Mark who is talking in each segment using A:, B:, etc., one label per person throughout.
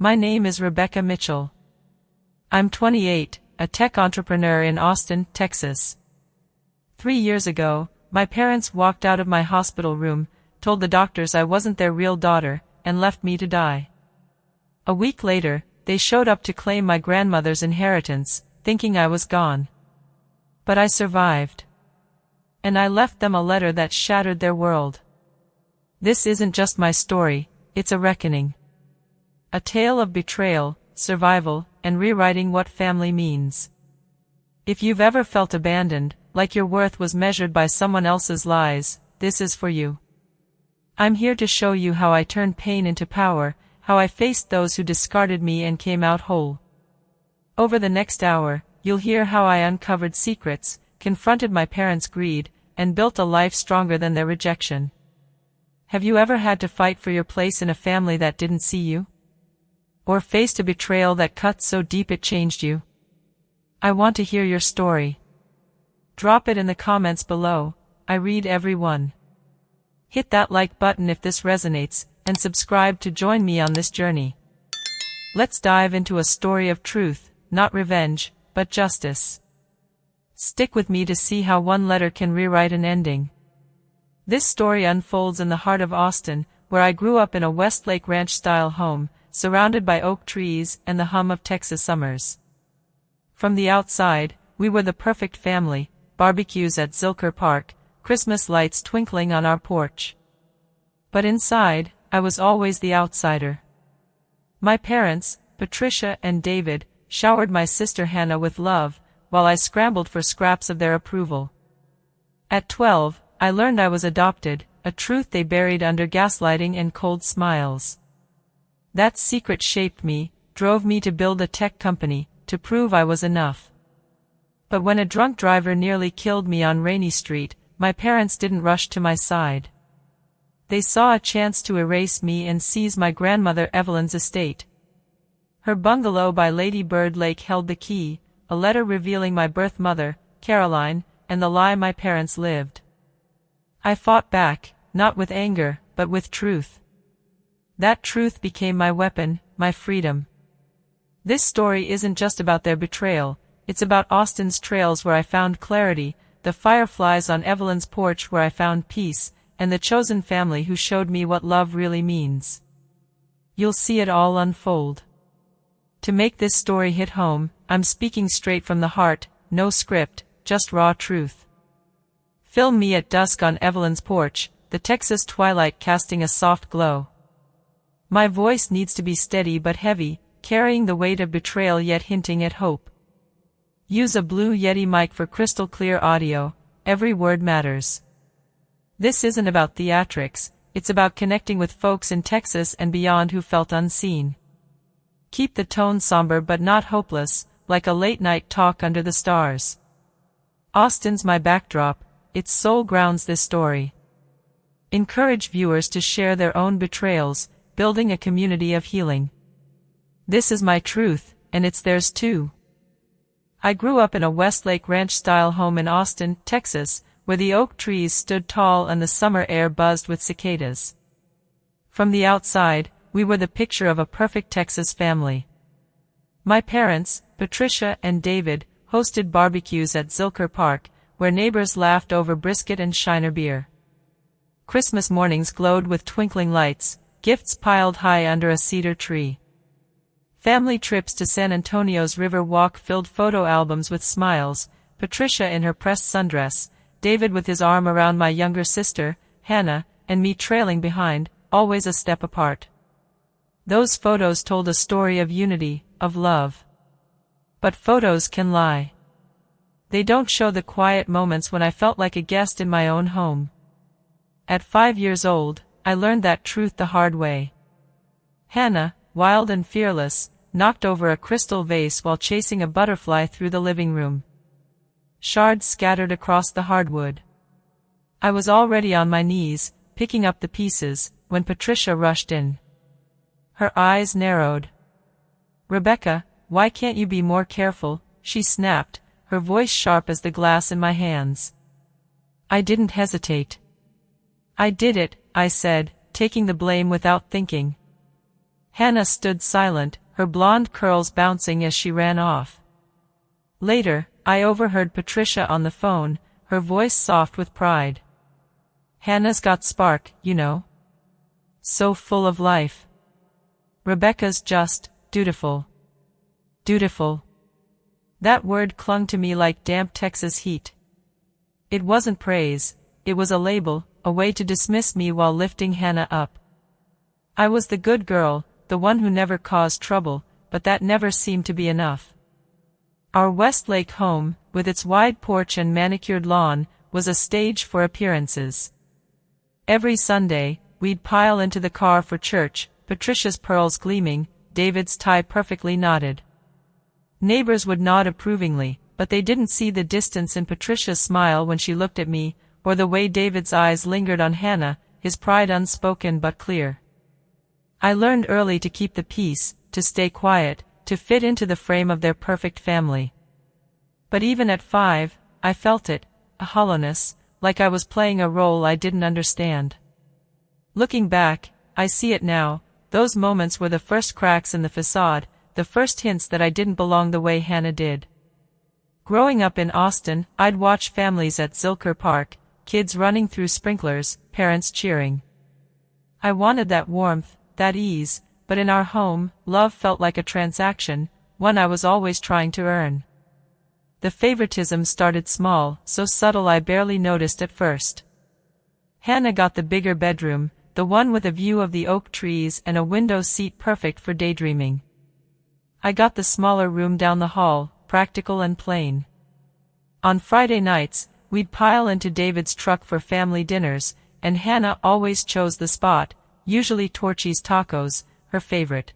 A: My name is Rebecca Mitchell. I'm 28, a tech entrepreneur in Austin, Texas. 3 years ago, my parents walked out of my hospital room, told the doctors I wasn't their real daughter, and left me to die. A week later, they showed up to claim my grandmother's inheritance, thinking I was gone. But I survived. And I left them a letter that shattered their world. This isn't just my story, it's a reckoning. A tale of betrayal, survival, and rewriting what family means. If you've ever felt abandoned, like your worth was measured by someone else's lies, this is for you. I'm here to show you how I turned pain into power, how I faced those who discarded me and came out whole. Over the next hour, you'll hear how I uncovered secrets, confronted my parents' greed, and built a life stronger than their rejection. Have you ever had to fight for your place in a family that didn't see you? Or faced a betrayal that cut so deep it changed you? I want to hear your story. Drop it in the comments below, I read every one. Hit that like button if this resonates, and subscribe to join me on this journey. Let's dive into a story of truth, not revenge, but justice. Stick with me to see how one letter can rewrite an ending. This story unfolds in the heart of Austin, where I grew up in a Westlake Ranch-style home, surrounded by oak trees and the hum of Texas summers. From the outside, we were the perfect family, barbecues at Zilker Park, Christmas lights twinkling on our porch. But inside, I was always the outsider. My parents, Patricia and David, showered my sister Hannah with love, while I scrambled for scraps of their approval. At 12, I learned I was adopted, a truth they buried under gaslighting and cold smiles. That secret shaped me, drove me to build a tech company, to prove I was enough. But when a drunk driver nearly killed me on Rainy Street, my parents didn't rush to my side. They saw a chance to erase me and seize my grandmother Evelyn's estate. Her bungalow by Lady Bird Lake held the key, a letter revealing my birth mother, Caroline, and the lie my parents lived. I fought back, not with anger, but with truth. That truth became my weapon, my freedom. This story isn't just about their betrayal, it's about Austin's trails where I found clarity, the fireflies on Evelyn's porch where I found peace, and the chosen family who showed me what love really means. You'll see it all unfold. To make this story hit home, I'm speaking straight from the heart, no script, just raw truth. Film me at dusk on Evelyn's porch, the Texas twilight casting a soft glow. My voice needs to be steady but heavy, carrying the weight of betrayal yet hinting at hope. Use a Blue Yeti mic for crystal clear audio, every word matters. This isn't about theatrics, it's about connecting with folks in Texas and beyond who felt unseen. Keep the tone somber but not hopeless, like a late-night talk under the stars. Austin's my backdrop, its soul grounds this story. Encourage viewers to share their own betrayals, building a community of healing. This is my truth, and it's theirs too. I grew up in a Westlake Ranch-style home in Austin, Texas, where the oak trees stood tall and the summer air buzzed with cicadas. From the outside, we were the picture of a perfect Texas family. My parents, Patricia and David, hosted barbecues at Zilker Park, where neighbors laughed over brisket and Shiner beer. Christmas mornings glowed with twinkling lights, gifts piled high under a cedar tree. Family trips to San Antonio's River Walk filled photo albums with smiles, Patricia in her pressed sundress, David with his arm around my younger sister, Hannah, and me trailing behind, always a step apart. Those photos told a story of unity, of love. But photos can lie. They don't show the quiet moments when I felt like a guest in my own home. At 5 years old, I learned that truth the hard way. Hannah, wild and fearless, knocked over a crystal vase while chasing a butterfly through the living room. Shards scattered across the hardwood. I was already on my knees, picking up the pieces, when Patricia rushed in. Her eyes narrowed. "Rebecca, why can't you be more careful?" she snapped, her voice sharp as the glass in my hands. I didn't hesitate. "I did it," I said, taking the blame without thinking. Hannah stood silent, her blonde curls bouncing as she ran off. Later, I overheard Patricia on the phone, her voice soft with pride. "Hannah's got spark, you know. So full of life. Rebecca's just dutiful." Dutiful. That word clung to me like damp Texas heat. It wasn't praise, it was a label, a way to dismiss me while lifting Hannah up. I was the good girl, the one who never caused trouble, but that never seemed to be enough. Our Westlake home, with its wide porch and manicured lawn, was a stage for appearances. Every Sunday, we'd pile into the car for church, Patricia's pearls gleaming, David's tie perfectly knotted. Neighbors would nod approvingly, but they didn't see the distance in Patricia's smile when she looked at me, or the way David's eyes lingered on Hannah, his pride unspoken but clear. I learned early to keep the peace, to stay quiet, to fit into the frame of their perfect family. But even at 5, I felt it, a hollowness, like I was playing a role I didn't understand. Looking back, I see it now, those moments were the first cracks in the facade, the first hints that I didn't belong the way Hannah did. Growing up in Austin, I'd watch families at Zilker Park, kids running through sprinklers, parents cheering. I wanted that warmth, that ease, but in our home, love felt like a transaction, one I was always trying to earn. The favoritism started small, so subtle I barely noticed at first. Hannah got the bigger bedroom, the one with a view of the oak trees and a window seat perfect for daydreaming. I got the smaller room down the hall, practical and plain. On Friday nights, we'd pile into David's truck for family dinners, and Hannah always chose the spot, usually Torchy's Tacos, her favorite.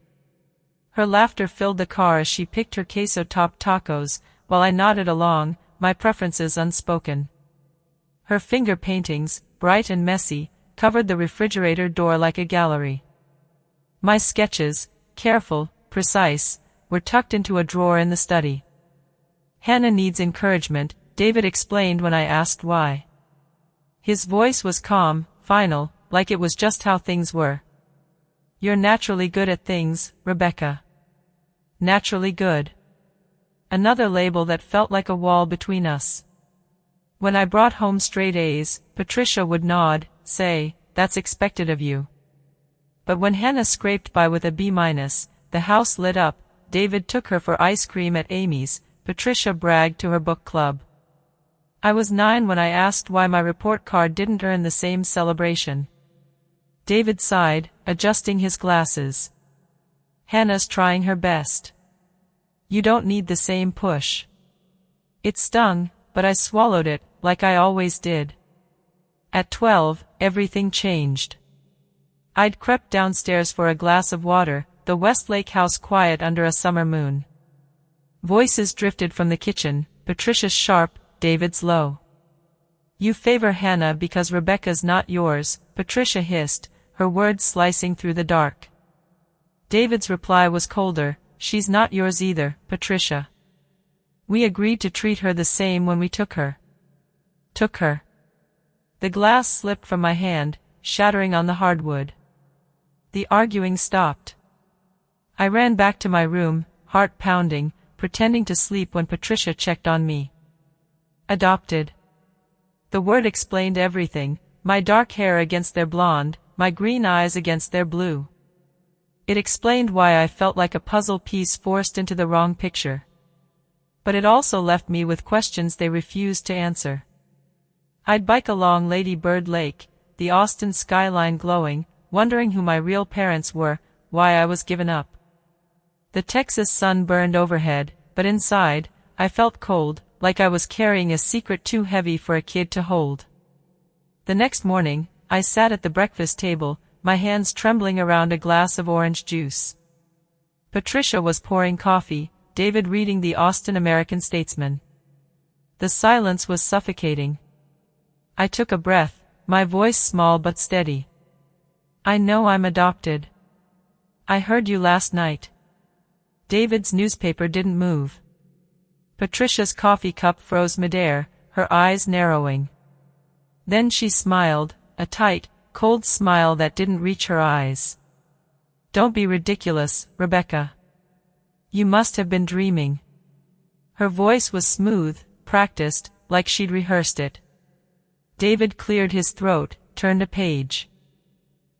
A: Her laughter filled the car as she picked her queso-topped tacos, while I nodded along, my preferences unspoken. Her finger paintings, bright and messy, covered the refrigerator door like a gallery. My sketches, careful, precise, were tucked into a drawer in the study. "Hannah needs encouragement," David explained when I asked why. His voice was calm, final, like it was just how things were. "You're naturally good at things, Rebecca." Naturally good. Another label that felt like a wall between us. When I brought home straight A's, Patricia would nod, say, "That's expected of you." But when Hannah scraped by with a B-, the house lit up. David took her for ice cream at Amy's, Patricia bragged to her book club. I was 9 when I asked why my report card didn't earn the same celebration. David sighed, adjusting his glasses. "Hannah's trying her best. You don't need the same push." It stung, but I swallowed it, like I always did. At 12, everything changed. I'd crept downstairs for a glass of water, the Westlake house quiet under a summer moon. Voices drifted from the kitchen, Patricia's sharp, David's low. "You favor Hannah because Rebecca's not yours," Patricia hissed, her words slicing through the dark. David's reply was colder, "She's not yours either, Patricia. We agreed to treat her the same when we took her." Took her. The glass slipped from my hand, shattering on the hardwood. The arguing stopped. I ran back to my room, heart pounding, pretending to sleep when Patricia checked on me. Adopted. The word explained everything, my dark hair against their blonde, my green eyes against their blue. It explained why I felt like a puzzle piece forced into the wrong picture. But it also left me with questions they refused to answer. I'd bike along Lady Bird Lake, the Austin skyline glowing, wondering who my real parents were, why I was given up. The Texas sun burned overhead, but inside, I felt cold, like I was carrying a secret too heavy for a kid to hold. The next morning, I sat at the breakfast table, my hands trembling around a glass of orange juice. Patricia was pouring coffee, David reading the Austin American-Statesman. The silence was suffocating. I took a breath, my voice small but steady. "I know I'm adopted. I heard you last night." David's newspaper didn't move. Patricia's coffee cup froze midair, her eyes narrowing. Then she smiled, a tight, cold smile that didn't reach her eyes. Don't be ridiculous, Rebecca. You must have been dreaming. Her voice was smooth, practiced, like she'd rehearsed it. David cleared his throat, turned a page.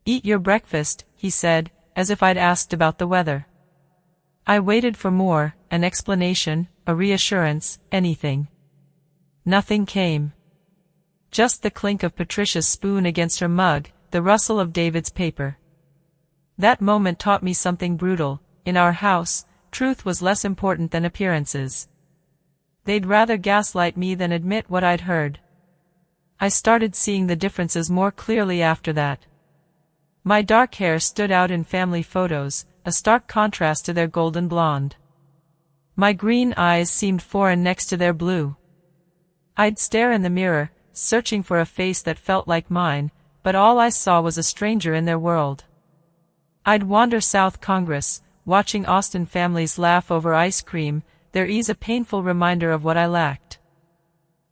A: Eat your breakfast, he said, as if I'd asked about the weather. I waited for more, an explanation, a reassurance, anything. Nothing came. Just the clink of Patricia's spoon against her mug, the rustle of David's paper. That moment taught me something brutal. In our house, truth was less important than appearances. They'd rather gaslight me than admit what I'd heard. I started seeing the differences more clearly after that. My dark hair stood out in family photos, a stark contrast to their golden blonde. My green eyes seemed foreign next to their blue. I'd stare in the mirror, searching for a face that felt like mine, but all I saw was a stranger in their world. I'd wander South Congress, watching Austin families laugh over ice cream, their ease a painful reminder of what I lacked.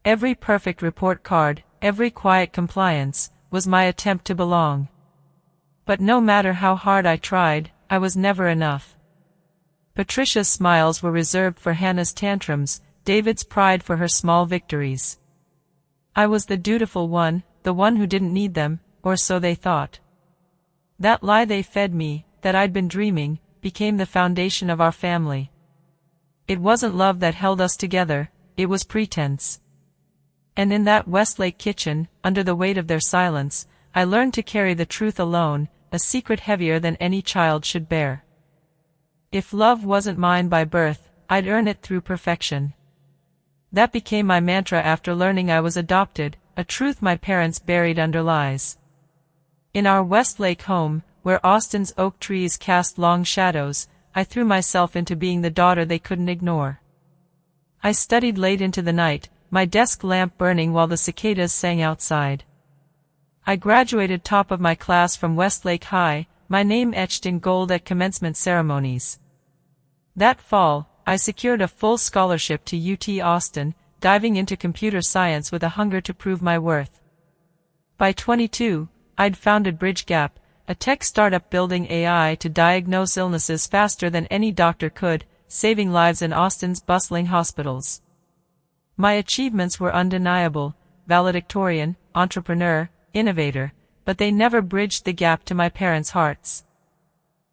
A: Every perfect report card, every quiet compliance, was my attempt to belong. But no matter how hard I tried, I was never enough. Patricia's smiles were reserved for Hannah's tantrums, David's pride for her small victories. I was the dutiful one, the one who didn't need them, or so they thought. That lie they fed me, that I'd been dreaming, became the foundation of our family. It wasn't love that held us together, it was pretense. And in that Westlake kitchen, under the weight of their silence, I learned to carry the truth alone, a secret heavier than any child should bear. If love wasn't mine by birth, I'd earn it through perfection. That became my mantra after learning I was adopted, a truth my parents buried under lies. In our Westlake home, where Austin's oak trees cast long shadows, I threw myself into being the daughter they couldn't ignore. I studied late into the night, my desk lamp burning while the cicadas sang outside. I graduated top of my class from Westlake High, my name etched in gold at commencement ceremonies. That fall, I secured a full scholarship to UT Austin, diving into computer science with a hunger to prove my worth. By 22, I'd founded BridgeGap, a tech startup building AI to diagnose illnesses faster than any doctor could, saving lives in Austin's bustling hospitals. My achievements were undeniable, valedictorian, entrepreneur, innovator, but they never bridged the gap to my parents' hearts.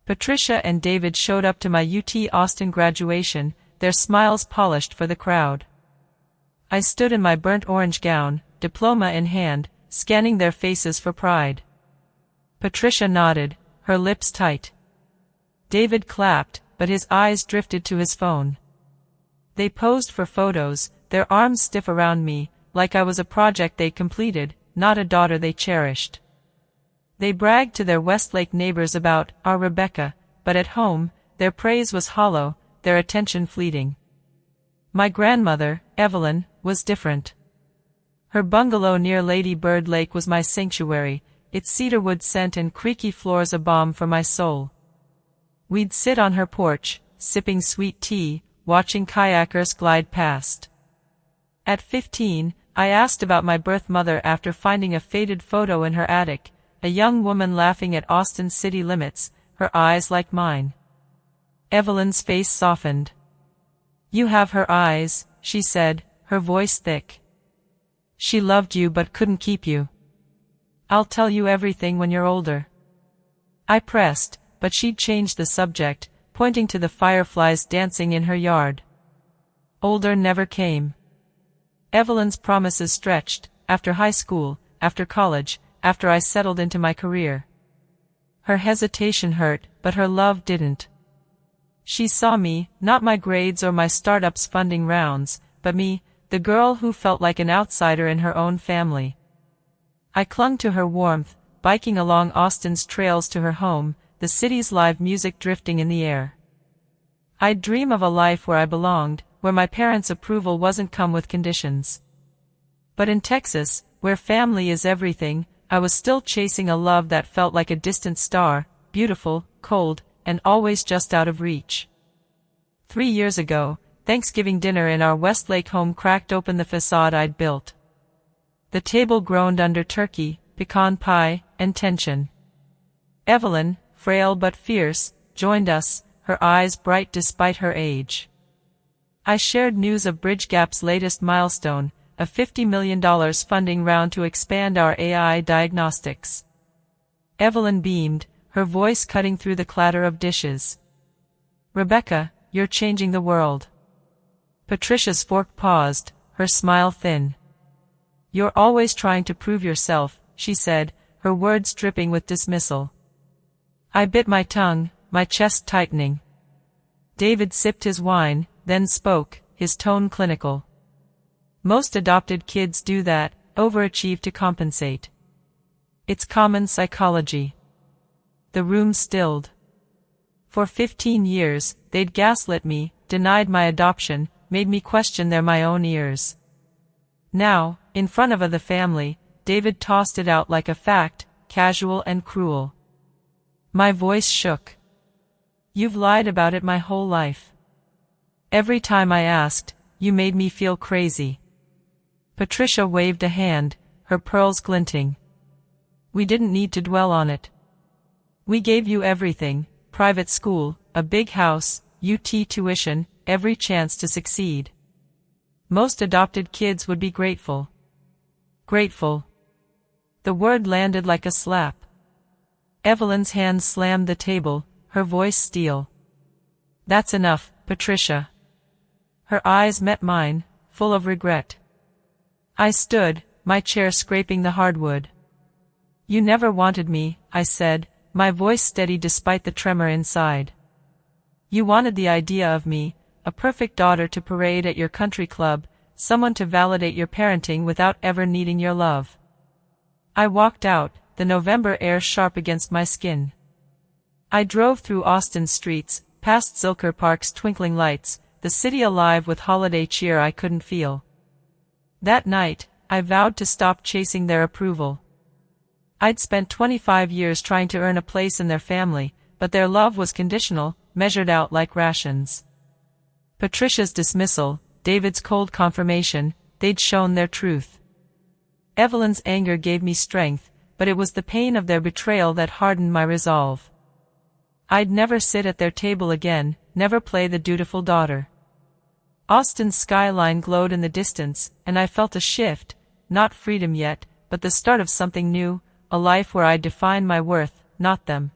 A: Patricia and David showed up to my UT Austin graduation, their smiles polished for the crowd. I stood in my burnt orange gown, diploma in hand, scanning their faces for pride. Patricia nodded, her lips tight. David clapped, but his eyes drifted to his phone. They posed for photos, their arms stiff around me, like I was a project they completed, not a daughter they cherished. They bragged to their Westlake neighbors about our Rebecca, but at home, their praise was hollow, their attention fleeting. My grandmother, Evelyn, was different. Her bungalow near Lady Bird Lake was my sanctuary, its cedarwood scent and creaky floors a balm for my soul. We'd sit on her porch, sipping sweet tea, watching kayakers glide past. At 15, I asked about my birth mother after finding a faded photo in her attic, a young woman laughing at Austin's city limits, her eyes like mine. Evelyn's face softened. "You have her eyes," she said, her voice thick. "She loved you but couldn't keep you. I'll tell you everything when you're older." I pressed, but she'd changed the subject, pointing to the fireflies dancing in her yard. Older never came. Evelyn's promises stretched, after high school, after college, after I settled into my career. Her hesitation hurt, but her love didn't. She saw me, not my grades or my startup's funding rounds, but me, the girl who felt like an outsider in her own family. I clung to her warmth, biking along Austin's trails to her home, the city's live music drifting in the air. I'd dream of a life where I belonged, where my parents' approval wasn't come with conditions. But in Texas, where family is everything, I was still chasing a love that felt like a distant star, beautiful, cold, and always just out of reach. 3 years ago, Thanksgiving dinner in our Westlake home cracked open the facade I'd built. The table groaned under turkey, pecan pie, and tension. Evelyn, frail but fierce, joined us, her eyes bright despite her age. I shared news of Bridgegap's latest milestone, a $50 million funding round to expand our AI diagnostics. Evelyn beamed, her voice cutting through the clatter of dishes. "Rebecca, you're changing the world." Patricia's fork paused, her smile thin. "You're always trying to prove yourself," she said, her words dripping with dismissal. I bit my tongue, my chest tightening. David sipped his wine, then spoke, his tone clinical. "Most adopted kids do that, overachieve to compensate. It's common psychology." The room stilled. For 15 years, they'd gaslit me, denied my adoption, made me question my own ears. Now, in front of the family, David tossed it out like a fact, casual and cruel. My voice shook. "You've lied about it my whole life. Every time I asked, you made me feel crazy." Patricia waved a hand, her pearls glinting. "We didn't need to dwell on it. We gave you everything, private school, a big house, UT tuition, every chance to succeed. Most adopted kids would be grateful." Grateful. The word landed like a slap. Evelyn's hand slammed the table, her voice steel. "That's enough, Patricia." Her eyes met mine, full of regret. I stood, my chair scraping the hardwood. "You never wanted me," I said, my voice steady despite the tremor inside. "You wanted the idea of me, a perfect daughter to parade at your country club, someone to validate your parenting without ever needing your love." I walked out, the November air sharp against my skin. I drove through Austin's streets, past Zilker Park's twinkling lights, the city alive with holiday cheer I couldn't feel. That night, I vowed to stop chasing their approval. I'd spent 25 years trying to earn a place in their family, but their love was conditional, measured out like rations. Patricia's dismissal, David's cold confirmation, they'd shown their truth. Evelyn's anger gave me strength, but it was the pain of their betrayal that hardened my resolve. I'd never sit at their table again, never play the dutiful daughter. Austin's skyline glowed in the distance, and I felt a shift, not freedom yet, but the start of something new, a life where I'd define my worth, not them.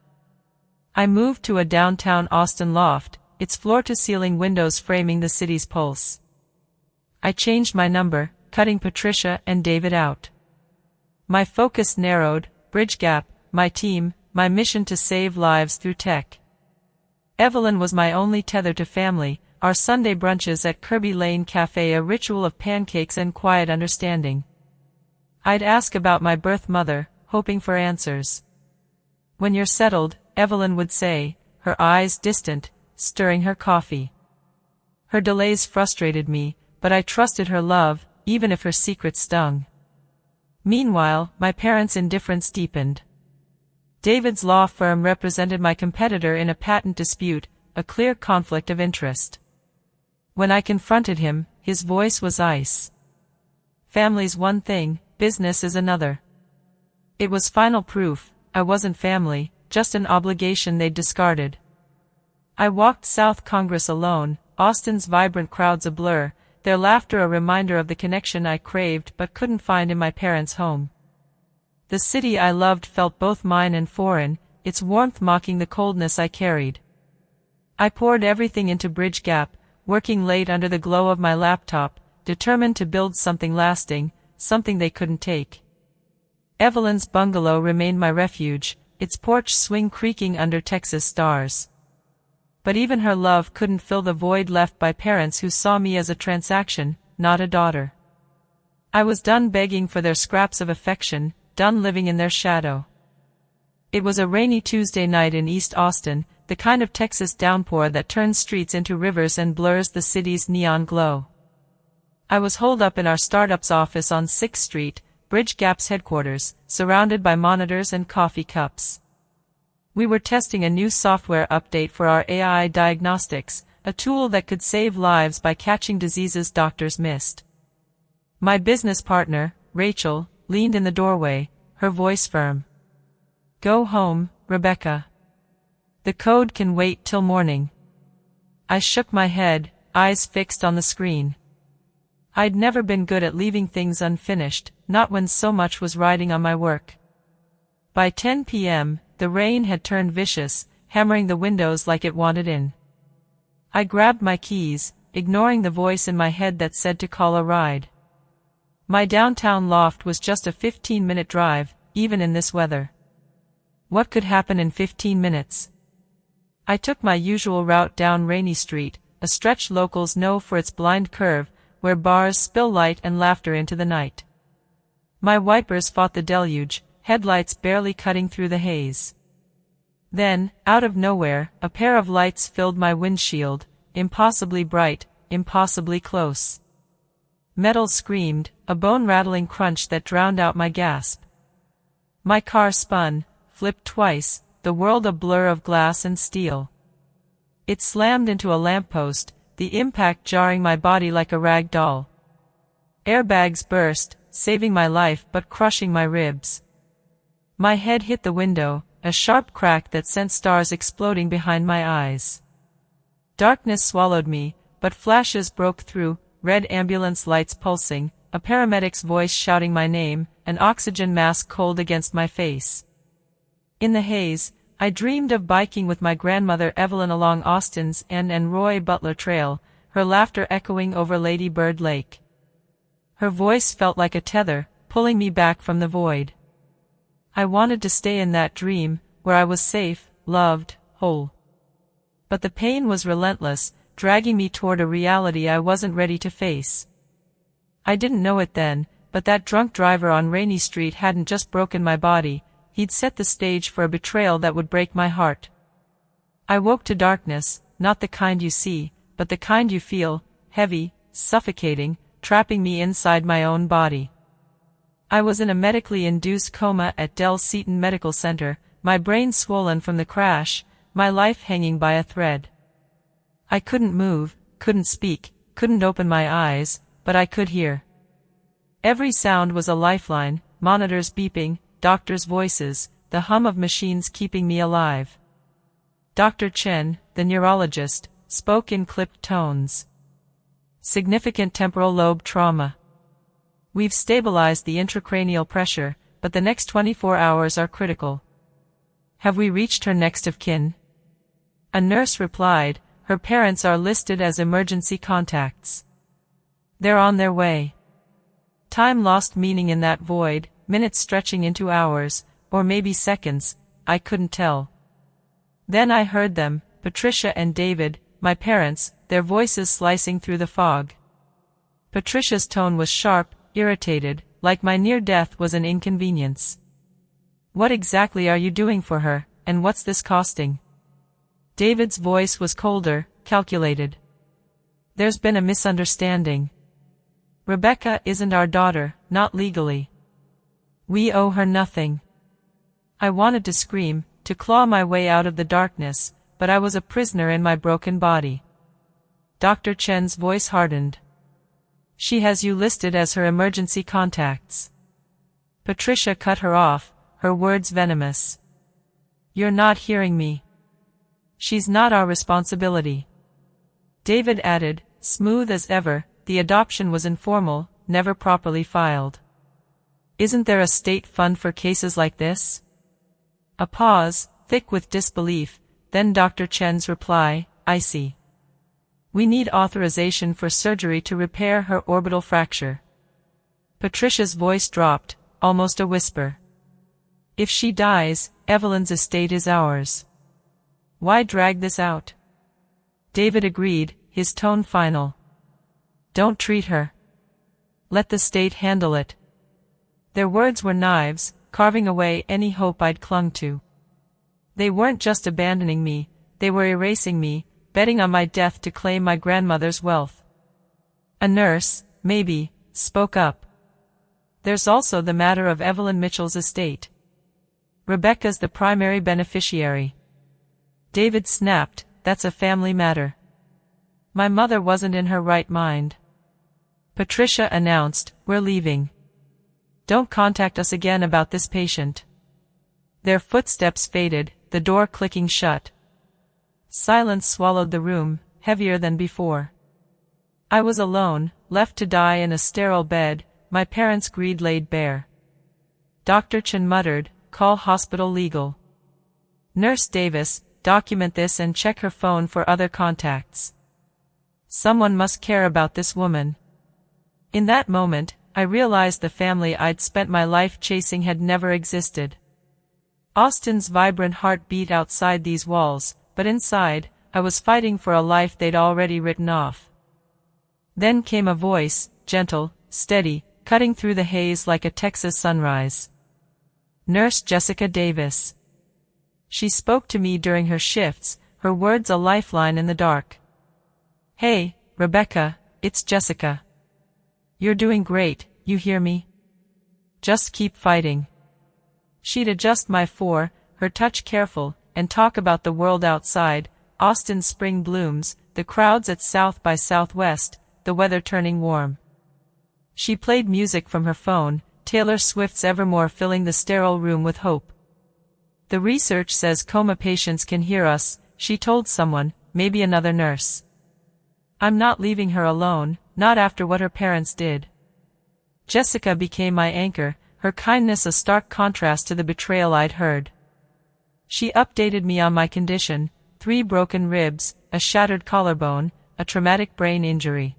A: I moved to a downtown Austin loft, its floor-to-ceiling windows framing the city's pulse. I changed my number, cutting Patricia and David out. My focus narrowed, Bridgegap, my team, my mission to save lives through tech. Evelyn was my only tether to family, our Sunday brunches at Kirby Lane Cafe a ritual of pancakes and quiet understanding. I'd ask about my birth mother, hoping for answers. "When you're settled," Evelyn would say, her eyes distant, stirring her coffee. Her delays frustrated me, but I trusted her love, even if her secret stung. Meanwhile, my parents' indifference deepened. David's law firm represented my competitor in a patent dispute, a clear conflict of interest. When I confronted him, his voice was ice. "Family's one thing, business is another." It was final proof, I wasn't family, just an obligation they'd discarded. I walked South Congress alone, Austin's vibrant crowds a blur, their laughter a reminder of the connection I craved but couldn't find in my parents' home. The city I loved felt both mine and foreign, its warmth mocking the coldness I carried. I poured everything into Bridgegap, working late under the glow of my laptop, determined to build something lasting, something they couldn't take. Evelyn's bungalow remained my refuge, its porch swing creaking under Texas stars. But even her love couldn't fill the void left by parents who saw me as a transaction, not a daughter. I was done begging for their scraps of affection, done living in their shadow. It was a rainy Tuesday night in East Austin, the kind of Texas downpour that turns streets into rivers and blurs the city's neon glow. I was holed up in our startup's office on 6th Street, Bridgegap's headquarters, surrounded by monitors and coffee cups. We were testing a new software update for our AI diagnostics, a tool that could save lives by catching diseases doctors missed. My business partner, Rachel, leaned in the doorway, her voice firm. "Go home, Rebecca. The code can wait till morning. I shook my head, eyes fixed on the screen. I'd never been good at leaving things unfinished, not when so much was riding on my work. By 10 p.m., the rain had turned vicious, hammering the windows like it wanted in. I grabbed my keys, ignoring the voice in my head that said to call a ride. My downtown loft was just a 15-minute drive, even in this weather. What could happen in 15 minutes? I took my usual route down Rainy Street, a stretch locals know for its blind curve, where bars spill light and laughter into the night. My wipers fought the deluge, headlights barely cutting through the haze. Then, out of nowhere, a pair of lights filled my windshield, impossibly bright, impossibly close. Metal screamed, a bone-rattling crunch that drowned out my gasp. My car spun, flipped twice, the world a blur of glass and steel. It slammed into a lamppost, the impact jarring my body like a rag doll. Airbags burst, saving my life but crushing my ribs. My head hit the window, a sharp crack that sent stars exploding behind my eyes. Darkness swallowed me, but flashes broke through, red ambulance lights pulsing, a paramedic's voice shouting my name, an oxygen mask cold against my face. In the haze, I dreamed of biking with my grandmother Evelyn along Austin's and Roy Butler Trail, her laughter echoing over Lady Bird Lake. Her voice felt like a tether, pulling me back from the void. I wanted to stay in that dream, where I was safe, loved, whole. But the pain was relentless, dragging me toward a reality I wasn't ready to face. I didn't know it then, but that drunk driver on Rainy Street hadn't just broken my body, he'd set the stage for a betrayal that would break my heart. I woke to darkness, not the kind you see, but the kind you feel, heavy, suffocating, trapping me inside my own body. I was in a medically induced coma at Del Seaton Medical Center, my brain swollen from the crash, my life hanging by a thread. I couldn't move, couldn't speak, couldn't open my eyes, but I could hear. Every sound was a lifeline, monitors beeping, doctors' voices, the hum of machines keeping me alive. Dr. Chen, the neurologist, spoke in clipped tones. Significant temporal lobe trauma. We've stabilized the intracranial pressure, but the next 24 hours are critical. Have we reached her next of kin? A nurse replied, her parents are listed as emergency contacts. They're on their way. Time lost meaning in that void, minutes stretching into hours, or maybe seconds, I couldn't tell. Then I heard them, Patricia and David, my parents, their voices slicing through the fog. Patricia's tone was sharp, irritated, like my near death was an inconvenience. What exactly are you doing for her, and what's this costing? David's voice was colder, calculated. There's been a misunderstanding. Rebecca isn't our daughter, not legally. We owe her nothing. I wanted to scream, to claw my way out of the darkness, but I was a prisoner in my broken body. Dr. Chen's voice hardened. She has you listed as her emergency contacts. Patricia cut her off, her words venomous. You're not hearing me. She's not our responsibility. David added, smooth as ever, the adoption was informal, never properly filed. Isn't there a state fund for cases like this? A pause, thick with disbelief, then Dr. Chen's reply, I see. We need authorization for surgery to repair her orbital fracture. Patricia's voice dropped, almost a whisper. If she dies, Evelyn's estate is ours. Why drag this out? David agreed, his tone final. Don't treat her. Let the state handle it. Their words were knives, carving away any hope I'd clung to. They weren't just abandoning me, they were erasing me, betting on my death to claim my grandmother's wealth. A nurse, maybe, spoke up. There's also the matter of Evelyn Mitchell's estate. Rebecca's the primary beneficiary. David snapped, that's a family matter. My mother wasn't in her right mind. Patricia announced, we're leaving. Don't contact us again about this patient. Their footsteps faded, the door clicking shut. Silence swallowed the room, heavier than before. I was alone, left to die in a sterile bed, my parents' greed laid bare. Dr. Chen muttered, "Call hospital legal. Nurse Davis, document this and check her phone for other contacts. Someone must care about this woman." In that moment, I realized the family I'd spent my life chasing had never existed. Austin's vibrant heart beat outside these walls, but inside, I was fighting for a life they'd already written off. Then came a voice, gentle, steady, cutting through the haze like a Texas sunrise. Nurse Jessica Davis. She spoke to me during her shifts, her words a lifeline in the dark. "Hey, Rebecca, it's Jessica. You're doing great, you hear me? Just keep fighting." She'd adjust my her touch careful, and talk about the world outside, Austin's spring blooms, the crowds at South by Southwest, the weather turning warm. She played music from her phone, Taylor Swift's Evermore filling the sterile room with hope. "The research says coma patients can hear us," she told someone, maybe another nurse. "I'm not leaving her alone, not after what her parents did." Jessica became my anchor, her kindness a stark contrast to the betrayal I'd heard. She updated me on my condition: 3 broken ribs, a shattered collarbone, a traumatic brain injury.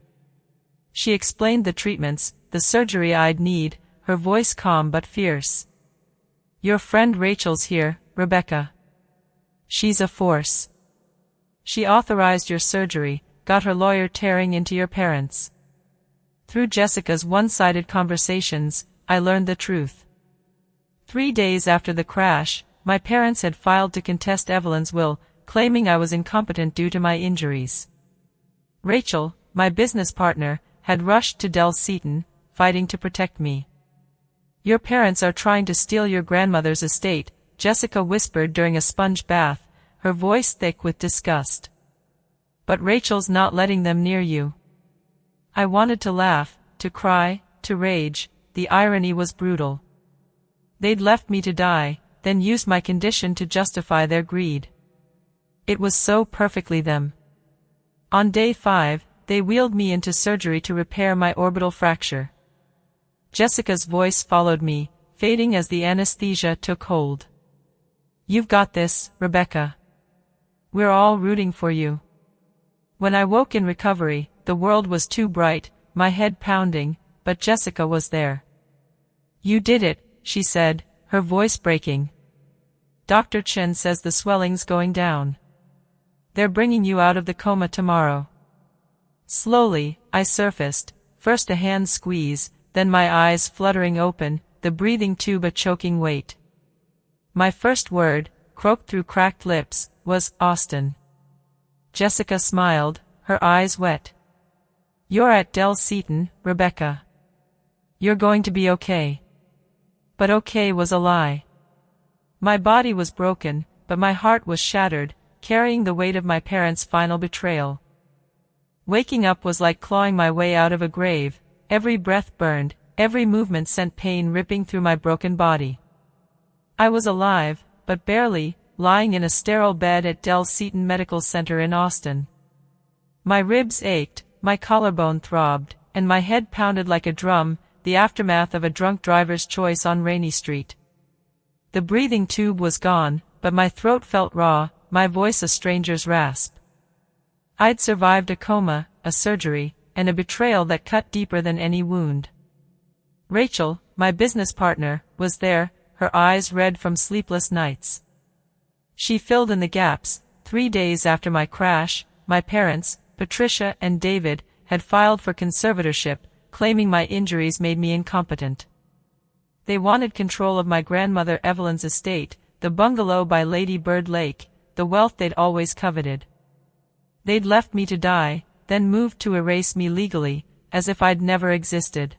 A: She explained the treatments, the surgery I'd need, her voice calm but fierce. "Your friend Rachel's here, Rebecca. She's a force. She authorized your surgery, got her lawyer tearing into your parents." Through Jessica's one-sided conversations, I learned the truth. 3 days after the crash, my parents had filed to contest Evelyn's will, claiming I was incompetent due to my injuries. Rachel, my business partner, had rushed to Del Seaton, fighting to protect me. "Your parents are trying to steal your grandmother's estate," Jessica whispered during a sponge bath, her voice thick with disgust. "But Rachel's not letting them near you." I wanted to laugh, to cry, to rage. The irony was brutal. They'd left me to die, then used my condition to justify their greed. It was so perfectly them. On day 5, they wheeled me into surgery to repair my orbital fracture. Jessica's voice followed me, fading as the anesthesia took hold. "You've got this, Rebecca. We're all rooting for you." When I woke in recovery, the world was too bright, my head pounding, but Jessica was there. "You did it," she said, her voice breaking. "Dr. Chen says the swelling's going down. They're bringing you out of the coma tomorrow." Slowly, I surfaced, first a hand squeeze, then my eyes fluttering open, the breathing tube a choking weight. My first word, croaked through cracked lips, was "Austin." Jessica smiled, her eyes wet. "You're at Del Seaton, Rebecca. You're going to be okay." But okay was a lie. My body was broken, but my heart was shattered, carrying the weight of my parents' final betrayal. Waking up was like clawing my way out of a grave. Every breath burned, every movement sent pain ripping through my broken body. I was alive, but barely, lying in a sterile bed at Del Seaton Medical Center in Austin. My ribs ached, my collarbone throbbed, and my head pounded like a drum, the aftermath of a drunk driver's choice on Rainy Street. The breathing tube was gone, but my throat felt raw, my voice a stranger's rasp. I'd survived a coma, a surgery, and a betrayal that cut deeper than any wound. Rachel, my business partner, was there, her eyes red from sleepless nights. She filled in the gaps. 3 days after my crash, my parents, Patricia and David, had filed for conservatorship, claiming my injuries made me incompetent. They wanted control of my grandmother Evelyn's estate, the bungalow by Lady Bird Lake, the wealth they'd always coveted. They'd left me to die, then moved to erase me legally, as if I'd never existed.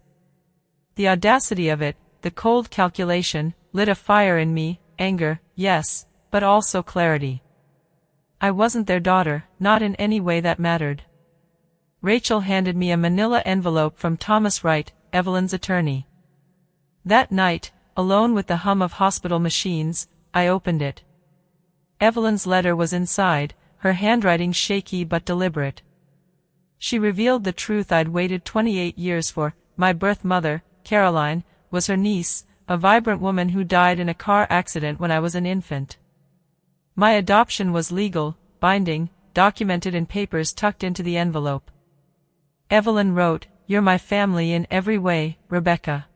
A: The audacity of it, the cold calculation, lit a fire in me, anger, yes, but also clarity. I wasn't their daughter, not in any way that mattered. Rachel handed me a manila envelope from Thomas Wright, Evelyn's attorney. That night, alone with the hum of hospital machines, I opened it. Evelyn's letter was inside, her handwriting shaky but deliberate. She revealed the truth I'd waited 28 years for. My birth mother, Caroline, was her niece, a vibrant woman who died in a car accident when I was an infant. My adoption was legal, binding, documented in papers tucked into the envelope. Evelyn wrote, "You're my family in every way, Rebecca.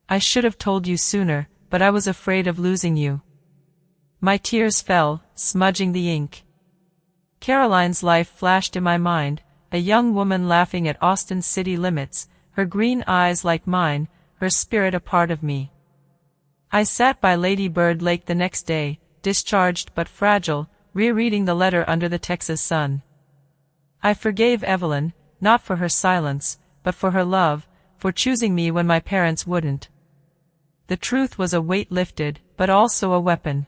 A: I should have told you sooner, but I was afraid of losing you." My tears fell, smudging the ink. Caroline's life flashed in my mind, a young woman laughing at Austin's city limits, her green eyes like mine, her spirit a part of me. I sat by Lady Bird Lake the next day, discharged but fragile, rereading the letter under the Texas sun. I forgave Evelyn, not for her silence, but for her love, for choosing me when my parents wouldn't. The truth was a weight lifted, but also a weapon.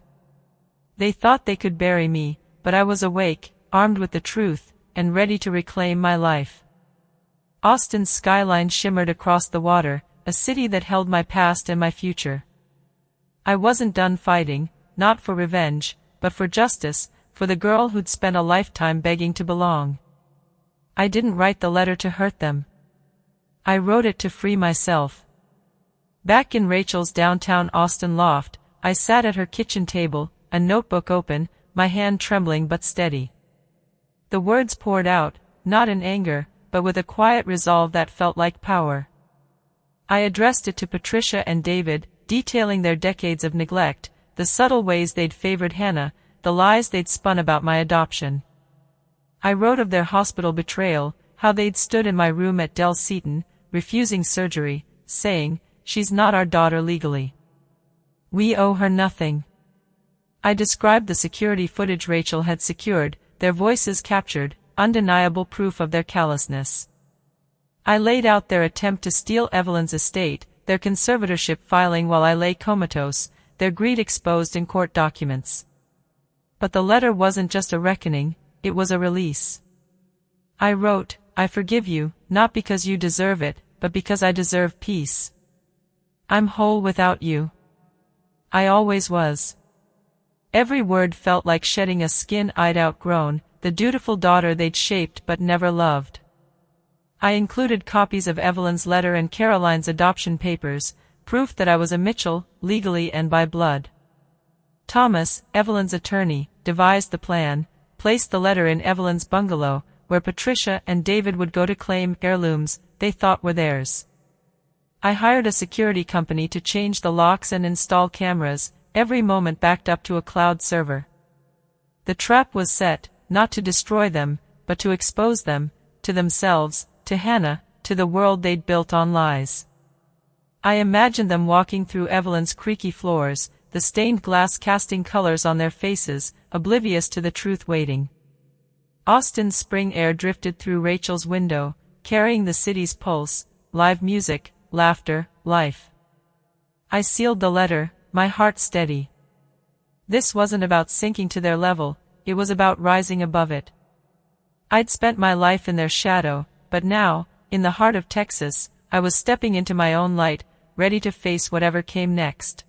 A: They thought they could bury me, but I was awake, armed with the truth, and ready to reclaim my life. Austin's skyline shimmered across the water, a city that held my past and my future. I wasn't done fighting, not for revenge, but for justice, for the girl who'd spent a lifetime begging to belong. I didn't write the letter to hurt them. I wrote it to free myself. Back in Rachel's downtown Austin loft, I sat at her kitchen table, a notebook open, my hand trembling but steady. The words poured out, not in anger, but with a quiet resolve that felt like power. I addressed it to Patricia and David, detailing their decades of neglect, the subtle ways they'd favored Hannah, the lies they'd spun about my adoption. I wrote of their hospital betrayal, how they'd stood in my room at Del Seaton, refusing surgery, saying, "She's not our daughter legally. We owe her nothing." I described the security footage Rachel had secured, their voices captured, undeniable proof of their callousness. I laid out their attempt to steal Evelyn's estate, their conservatorship filing while I lay comatose, their greed exposed in court documents. But the letter wasn't just a reckoning, it was a release. I wrote, "I forgive you, not because you deserve it, but because I deserve peace. I'm whole without you. I always was." Every word felt like shedding a skin I'd outgrown, the dutiful daughter they'd shaped but never loved. I included copies of Evelyn's letter and Caroline's adoption papers, proof that I was a Mitchell, legally and by blood. Thomas, Evelyn's attorney, devised the plan, placed the letter in Evelyn's bungalow, where Patricia and David would go to claim heirlooms they thought were theirs. I hired a security company to change the locks and install cameras, every moment backed up to a cloud server. The trap was set, not to destroy them, but to expose them, to themselves, to Hannah, to the world they'd built on lies. I imagined them walking through Evelyn's creaky floors, the stained glass casting colors on their faces, oblivious to the truth waiting. Austin's spring air drifted through Rachel's window, carrying the city's pulse, live music, laughter, life. I sealed the letter, my heart steady. This wasn't about sinking to their level, it was about rising above it. I'd spent my life in their shadow, but now, in the heart of Texas, I was stepping into my own light, ready to face whatever came next.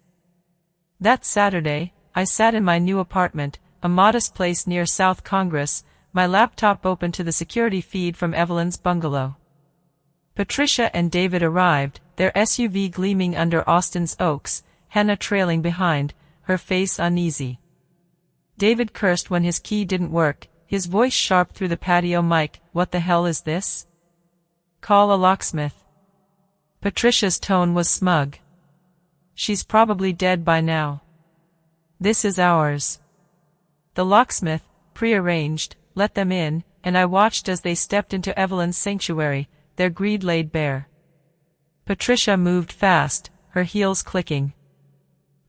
A: That Saturday, I sat in my new apartment, a modest place near South Congress, my laptop open to the security feed from Evelyn's bungalow. Patricia and David arrived, their SUV gleaming under Austin's oaks, Hannah trailing behind, her face uneasy. David cursed when his key didn't work, his voice sharp through the patio mic, "What the hell is this? Call a locksmith." Patricia's tone was smug. "She's probably dead by now. This is ours." The locksmith, prearranged, let them in, and I watched as they stepped into Evelyn's sanctuary, their greed laid bare. Patricia moved fast, her heels clicking.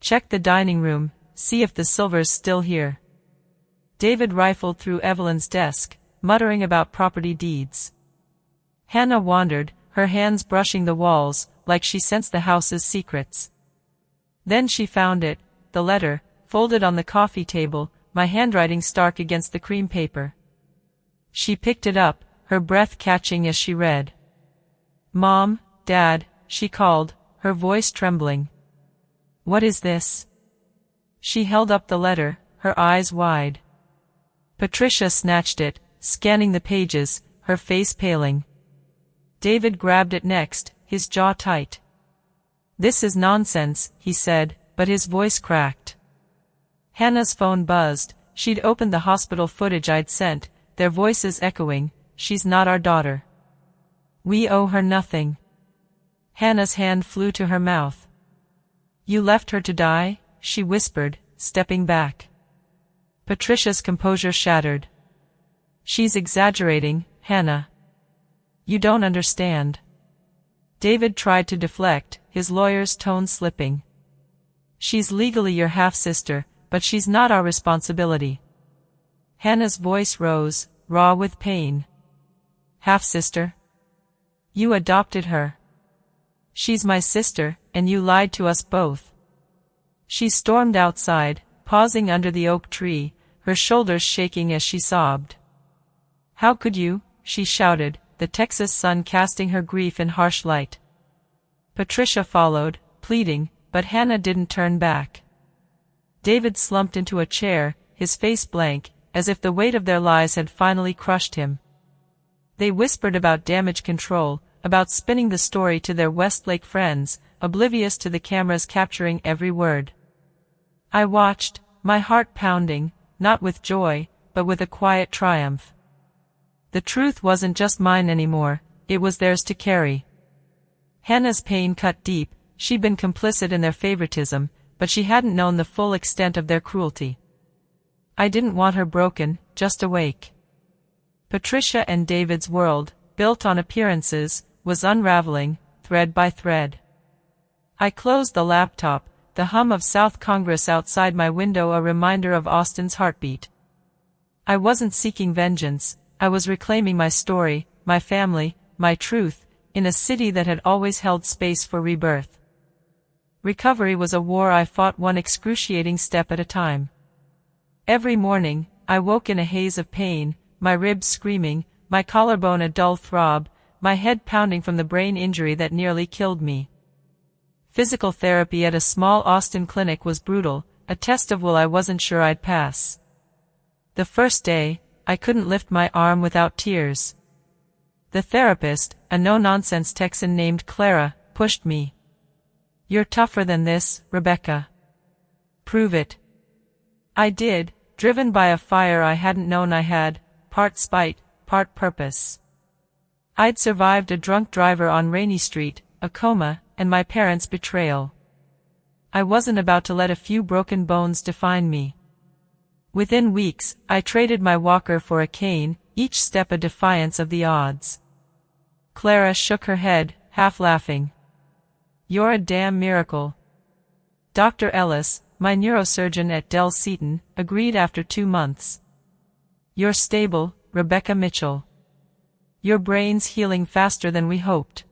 A: "Check the dining room, see if the silver's still here." David rifled through Evelyn's desk, muttering about property deeds. Hannah wandered, her hands brushing the walls, like she sensed the house's secrets. Then she found it, the letter, folded on the coffee table, my handwriting stark against the cream paper. She picked it up, her breath catching as she read. "Mom, Dad," she called, her voice trembling. "What is this?" She held up the letter, her eyes wide. Patricia snatched it, scanning the pages, her face paling. David grabbed it next, his jaw tight. "This is nonsense," he said, but his voice cracked. Hannah's phone buzzed. She'd opened the hospital footage I'd sent, their voices echoing, "She's not our daughter. We owe her nothing." Hannah's hand flew to her mouth. "You left her to die?" she whispered, stepping back. Patricia's composure shattered. "She's exaggerating, Hannah. You don't understand." David tried to deflect, his lawyer's tone slipping. "She's legally your half-sister, but she's not our responsibility." Hannah's voice rose, raw with pain. "Half-sister? You adopted her. She's my sister, and you lied to us both." She stormed outside, pausing under the oak tree, her shoulders shaking as she sobbed. "How could you?" she shouted, the Texas sun casting her grief in harsh light. Patricia followed, pleading, but Hannah didn't turn back. David slumped into a chair, his face blank, as if the weight of their lies had finally crushed him. They whispered about damage control, about spinning the story to their Westlake friends, oblivious to the cameras capturing every word. I watched, my heart pounding, not with joy, but with a quiet triumph. The truth wasn't just mine anymore, it was theirs to carry. Hannah's pain cut deep. She'd been complicit in their favoritism, but she hadn't known the full extent of their cruelty. I didn't want her broken, just awake. Patricia and David's world, built on appearances, was unraveling, thread by thread. I closed the laptop, the hum of South Congress outside my window a reminder of Austin's heartbeat. I wasn't seeking vengeance, I was reclaiming my story, my family, my truth, in a city that had always held space for rebirth. Recovery was a war I fought one excruciating step at a time. Every morning, I woke in a haze of pain, my ribs screaming, my collarbone a dull throb, my head pounding from the brain injury that nearly killed me. Physical therapy at a small Austin clinic was brutal, a test of will I wasn't sure I'd pass. The first day, I couldn't lift my arm without tears. The therapist, a no-nonsense Texan named Clara, pushed me. "You're tougher than this, Rebecca. Prove it." I did, driven by a fire I hadn't known I had, part spite, part purpose. I'd survived a drunk driver on Rainy Street, a coma, and my parents' betrayal. I wasn't about to let a few broken bones define me. Within weeks, I traded my walker for a cane, each step a defiance of the odds. Clara shook her head, half laughing. "You're a damn miracle." Dr. Ellis, my neurosurgeon at Del Seaton, agreed after 2 months. "You're stable, Rebecca Mitchell. Your brain's healing faster than we hoped."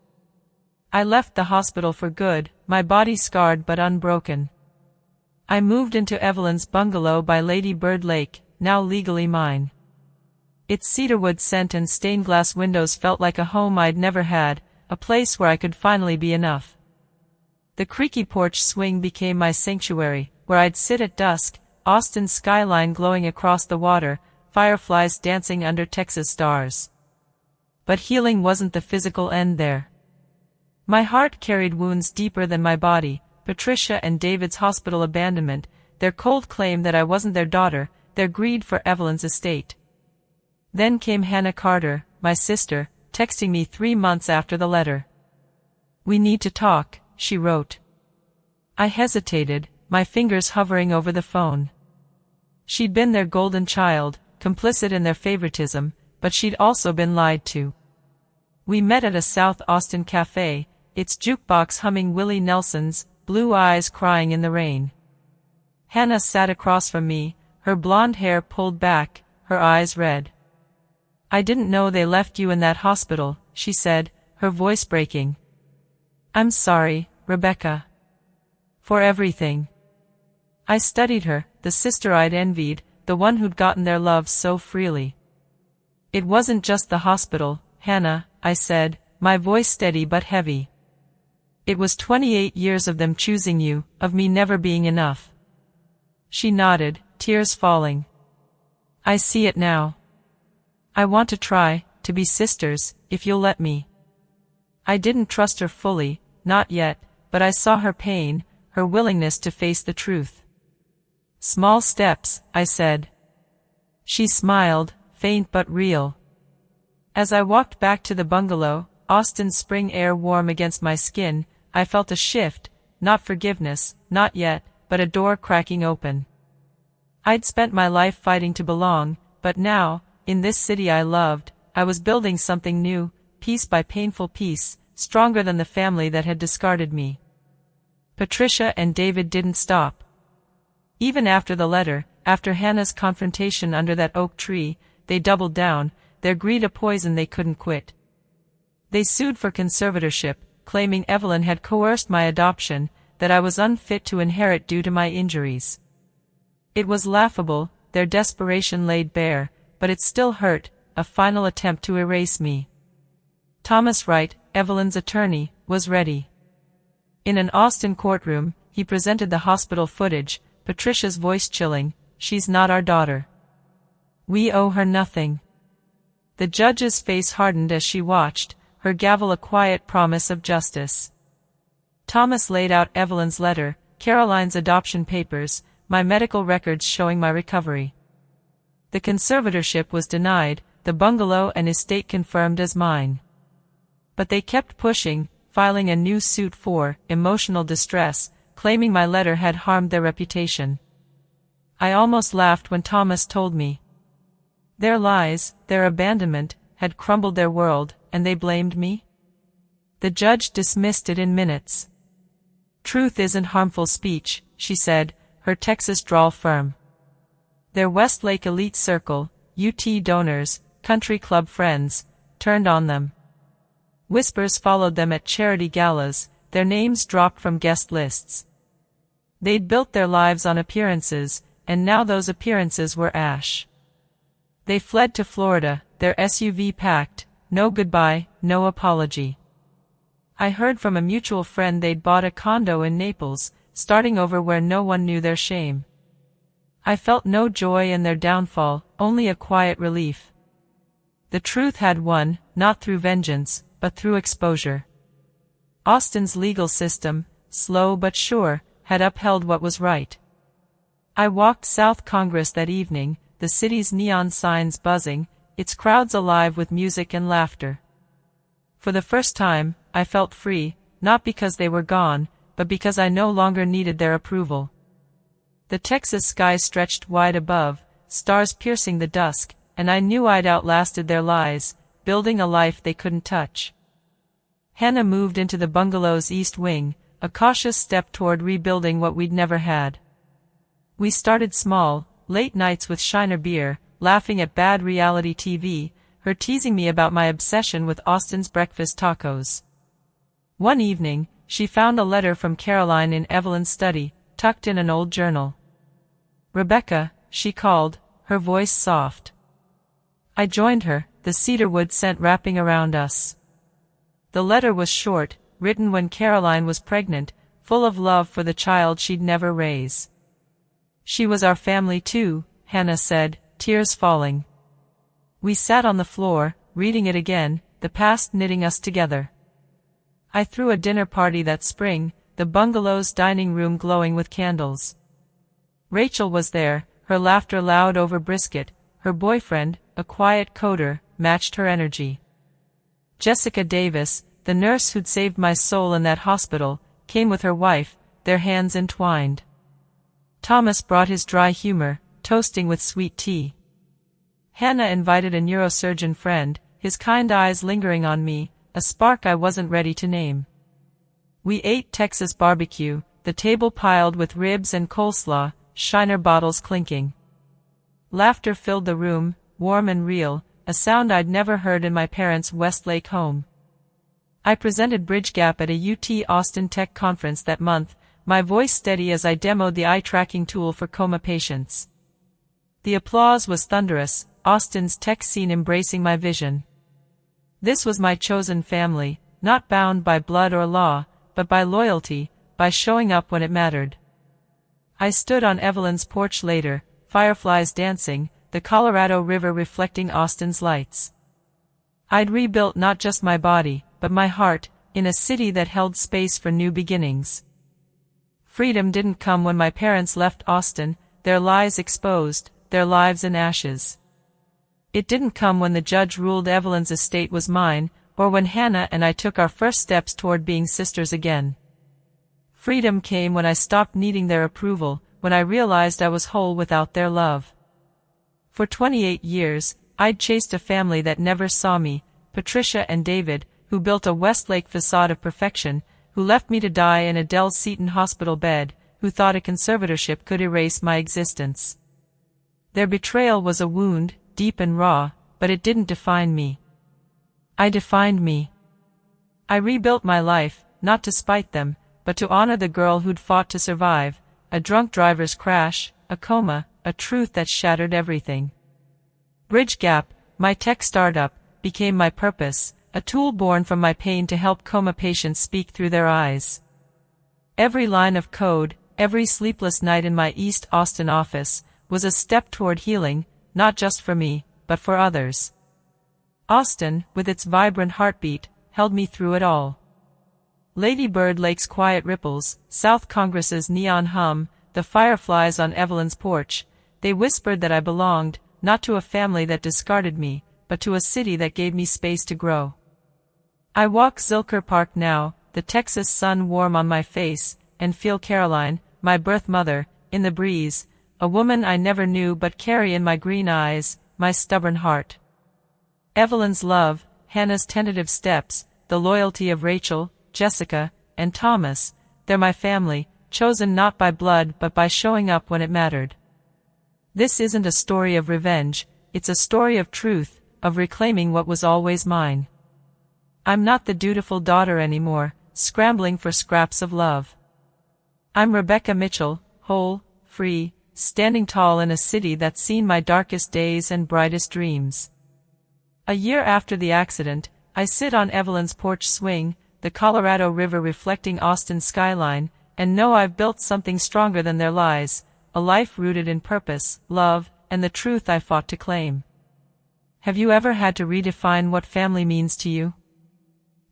A: I left the hospital for good, my body scarred but unbroken. I moved into Evelyn's bungalow by Lady Bird Lake, now legally mine. Its cedarwood scent and stained glass windows felt like a home I'd never had, a place where I could finally be enough. The creaky porch swing became my sanctuary, where I'd sit at dusk, Austin's skyline glowing across the water, fireflies dancing under Texas stars. But healing wasn't the physical end there. My heart carried wounds deeper than my body, Patricia and David's hospital abandonment, their cold claim that I wasn't their daughter, their greed for Evelyn's estate. Then came Hannah Carter, my sister, texting me 3 months after the letter. "We need to talk," she wrote. I hesitated, my fingers hovering over the phone. She'd been their golden child, complicit in their favoritism, but she'd also been lied to. We met at a South Austin cafe, its jukebox humming Willie Nelson's Blue Eyes crying in the rain. Hannah sat across from me, her blonde hair pulled back, her eyes red. "I didn't know they left you in that hospital," she said, her voice breaking. "I'm sorry, Rebecca. For everything." I studied her, the sister I'd envied, the one who'd gotten their love so freely. "It wasn't just the hospital, Hannah," I said, my voice steady but heavy. "It was 28 years of them choosing you, of me never being enough." She nodded, tears falling. I see it now. I want to try to be sisters, if you'll let me. I didn't trust her fully, not yet, but I saw her pain, her willingness to face the truth. Small steps, I said. She smiled, faint but real. As I walked back to the bungalow, Austin's spring air warm against my skin, I felt a shift, not forgiveness, not yet, but a door cracking open. I'd spent my life fighting to belong, but now, in this city I loved, I was building something new, piece by painful piece, stronger than the family that had discarded me. Patricia and David didn't stop. Even after the letter, after Hannah's confrontation under that oak tree, they doubled down, their greed a poison they couldn't quit. They sued for conservatorship, claiming Evelyn had coerced my adoption, that I was unfit to inherit due to my injuries. It was laughable, their desperation laid bare, but it still hurt, a final attempt to erase me. Thomas Wright, Evelyn's attorney, was ready. In an Austin courtroom, he presented the hospital footage, Patricia's voice chilling, "She's not our daughter. We owe her nothing." The judge's face hardened as she watched, her gavel a quiet promise of justice. Thomas laid out Evelyn's letter, Caroline's adoption papers, my medical records showing my recovery. The conservatorship was denied, the bungalow and estate confirmed as mine. But they kept pushing, filing a new suit for emotional distress, claiming my letter had harmed their reputation. I almost laughed when Thomas told me. Their lies, their abandonment, had crumbled their world, and they blamed me? The judge dismissed it in minutes. "Truth isn't harmful speech," she said, her Texas drawl firm. Their Westlake elite circle, UT donors, country club friends, turned on them. Whispers followed them at charity galas, their names dropped from guest lists. They'd built their lives on appearances, and now those appearances were ash. They fled to Florida, their SUV packed, no goodbye, no apology. I heard from a mutual friend they'd bought a condo in Naples, starting over where no one knew their shame. I felt no joy in their downfall, only a quiet relief. The truth had won, not through vengeance, but through exposure. Austin's legal system, slow but sure, had upheld what was right. I walked South Congress that evening, the city's neon signs buzzing, its crowds alive with music and laughter. For the first time, I felt free, not because they were gone, but because I no longer needed their approval. The Texas sky stretched wide above, stars piercing the dusk, and I knew I'd outlasted their lies, building a life they couldn't touch. Hannah moved into the bungalow's east wing, a cautious step toward rebuilding what we'd never had. We started small, late nights with Shiner beer, laughing at bad reality TV, her teasing me about my obsession with Austin's breakfast tacos. One evening, she found a letter from Caroline in Evelyn's study, tucked in an old journal. "Rebecca," she called, her voice soft. I joined her, the cedarwood scent wrapping around us. The letter was short, written when Caroline was pregnant, full of love for the child she'd never raise. "She was our family too," Hannah said, tears falling. We sat on the floor, reading it again, the past knitting us together. I threw a dinner party that spring, the bungalow's dining room glowing with candles. Rachel was there, her laughter loud over brisket, her boyfriend, a quiet coder, matched her energy. Jessica Davis, the nurse who'd saved my soul in that hospital, came with her wife, their hands entwined. Thomas brought his dry humor, toasting with sweet tea. Hannah invited a neurosurgeon friend, his kind eyes lingering on me, a spark I wasn't ready to name. We ate Texas barbecue, the table piled with ribs and coleslaw, Shiner bottles clinking. Laughter filled the room, warm and real, a sound I'd never heard in my parents' Westlake home. I presented Bridge Gap at a UT Austin Tech conference that month, my voice steady as I demoed the eye-tracking tool for coma patients. The applause was thunderous, Austin's tech scene embracing my vision. This was my chosen family, not bound by blood or law, but by loyalty, by showing up when it mattered. I stood on Evelyn's porch later, fireflies dancing, the Colorado River reflecting Austin's lights. I'd rebuilt not just my body, but my heart, in a city that held space for new beginnings. Freedom didn't come when my parents left Austin, their lies exposed, their lives in ashes. It didn't come when the judge ruled Evelyn's estate was mine, or when Hannah and I took our first steps toward being sisters again. Freedom came when I stopped needing their approval, when I realized I was whole without their love. For 28 years, I'd chased a family that never saw me, Patricia and David, who built a Westlake facade of perfection, who left me to die in a Del Seaton hospital bed, who thought a conservatorship could erase my existence. Their betrayal was a wound, deep and raw, but it didn't define me. I defined me. I rebuilt my life, not to spite them, but to honor the girl who'd fought to survive, a drunk driver's crash, a coma, a truth that shattered everything. Bridge Gap, my tech startup, became my purpose, a tool born from my pain to help coma patients speak through their eyes. Every line of code, every sleepless night in my East Austin office, was a step toward healing, not just for me, but for others. Austin, with its vibrant heartbeat, held me through it all. Lady Bird Lake's quiet ripples, South Congress's neon hum, the fireflies on Evelyn's porch, they whispered that I belonged, not to a family that discarded me, but to a city that gave me space to grow. I walk Zilker Park now, the Texas sun warm on my face, and feel Caroline, my birth mother, in the breeze, a woman I never knew but carry in my green eyes, my stubborn heart. Evelyn's love, Hannah's tentative steps, the loyalty of Rachel, Jessica, and Thomas, they're my family, chosen not by blood but by showing up when it mattered. This isn't a story of revenge, it's a story of truth, of reclaiming what was always mine. I'm not the dutiful daughter anymore, scrambling for scraps of love. I'm Rebecca Mitchell, whole, free, standing tall in a city that's seen my darkest days and brightest dreams. A year after the accident, I sit on Evelyn's porch swing, the Colorado River reflecting Austin's skyline, and know I've built something stronger than their lies, a life rooted in purpose, love, and the truth I fought to claim. Have you ever had to redefine what family means to you?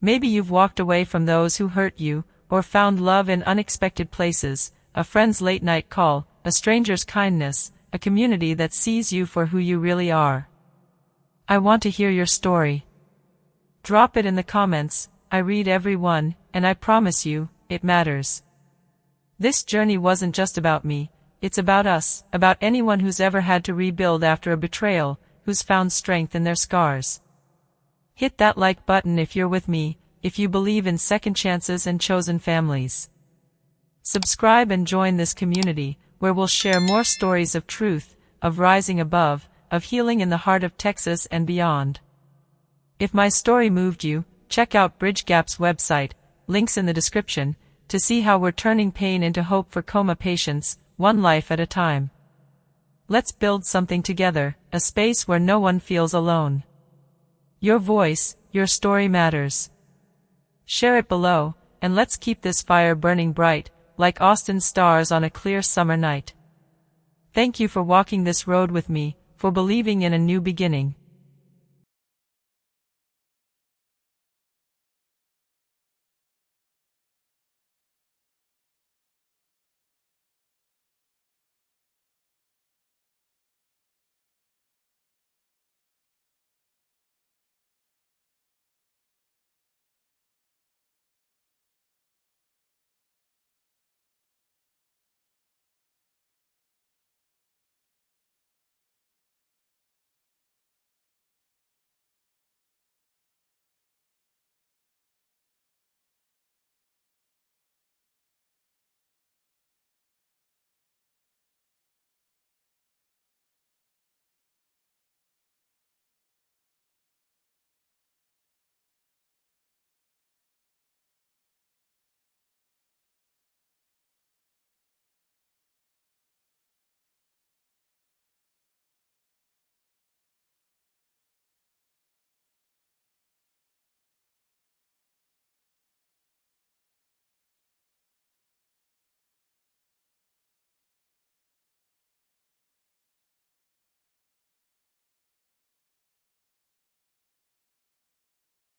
A: Maybe you've walked away from those who hurt you, or found love in unexpected places, a friend's late-night call, a stranger's kindness, a community that sees you for who you really are. I want to hear your story. Drop it in the comments, I read every one, and I promise you, it matters. This journey wasn't just about me, it's about us, about anyone who's ever had to rebuild after a betrayal, who's found strength in their scars. Hit that like button if you're with me, if you believe in second chances and chosen families. Subscribe and join this community, where we'll share more stories of truth, of rising above, of healing in the heart of Texas and beyond. If my story moved you, check out Bridge Gap's website, links in the description, to see how we're turning pain into hope for coma patients, one life at a time. Let's build something together, a space where no one feels alone. Your voice, your story matters. Share it below, and let's keep this fire burning bright, like Austin's stars on a clear summer night. Thank you for walking this road with me, for believing in a new beginning.